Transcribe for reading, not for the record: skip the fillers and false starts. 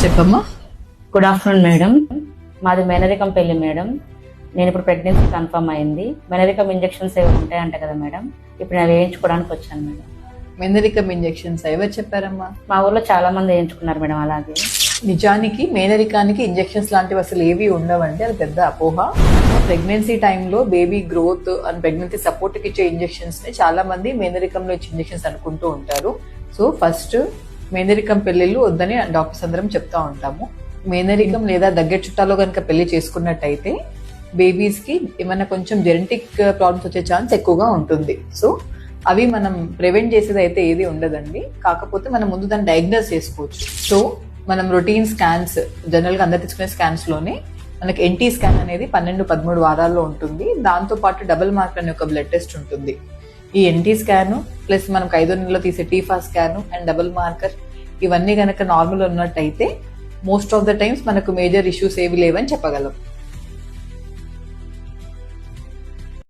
చెప్పమ్మా. Good afternoon madam. మాది మేనరికం పెళ్లి మేడం. నేను ఇప్పుడు ప్రెగ్నెన్సీ కన్ఫర్మ్ అయింది. మేనరికం ఇంజెక్షన్స్ ఏవి ఉంటాయంట కదా మేడం, ఇప్పుడు నేను వేయించుకోవడానికి వచ్చాను మేడం. మేనరికం ఇంజెక్షన్స్ ఎవరు చెప్పారమ్మా? మా ఊర్లో చాలా మంది వేయించుకున్నారు మేడం. అలాగే నిజానికి మేనరికానికి ఇంజెక్షన్స్ లాంటివి అసలు ఏవి ఉండవండి, అది పెద్ద అపోహ. ప్రెగ్నెన్సీ టైంలో బేబీ గ్రోత్ అండ్ ప్రెగ్నెన్సీ సపోర్ట్కి ఇచ్చే ఇంజెక్షన్స్ ని చాలా మంది మేనరికంలో ఇచ్చే ఇంజెక్షన్స్ అనుకుంటూ ఉంటారు. సో ఫస్ట్ మేనరికం పెళ్లిళ్ళు వద్దని డాక్టర్స్ అందరం చెప్తా ఉంటాము. మేనరికం లేదా దగ్గర చుట్టాలో కనుక పెళ్లి చేసుకున్నట్టయితే బేబీస్ కి ఏమైనా కొంచెం జెనెటిక్ ప్రాబ్లమ్స్ వచ్చే ఛాన్స్ ఎక్కువగా ఉంటుంది. సో అవి మనం ప్రివెంట్ చేసేది అయితే ఏది ఉండదండి. కాకపోతే మనం ముందు దాన్ని డయాగ్నోస్ చేసుకోవచ్చు. సో మనం రొటీన్ స్కాన్స్ జనరల్ గా అందరు తీసుకునే స్కాన్స్ లోనే మనకి ఎన్టీ స్కాన్ అనేది 12-13 వారాల్లో ఉంటుంది. దాంతో పాటు డబుల్ మార్కర్ అనే ఒక బ్లడ్ టెస్ట్ ఉంటుంది. ఈ ఎన్టీ స్కాన్ ప్లస్ మనకు 5 నెలల్లో తీసే TIFFA scan and double marker ఇవన్నీ గనక నార్మల్ ఉన్నట్టయితే మోస్ట్ ఆఫ్ ద టైమ్స్ మనకు మేజర్ ఇష్యూస్ ఏవి లేవని చెప్పగలం.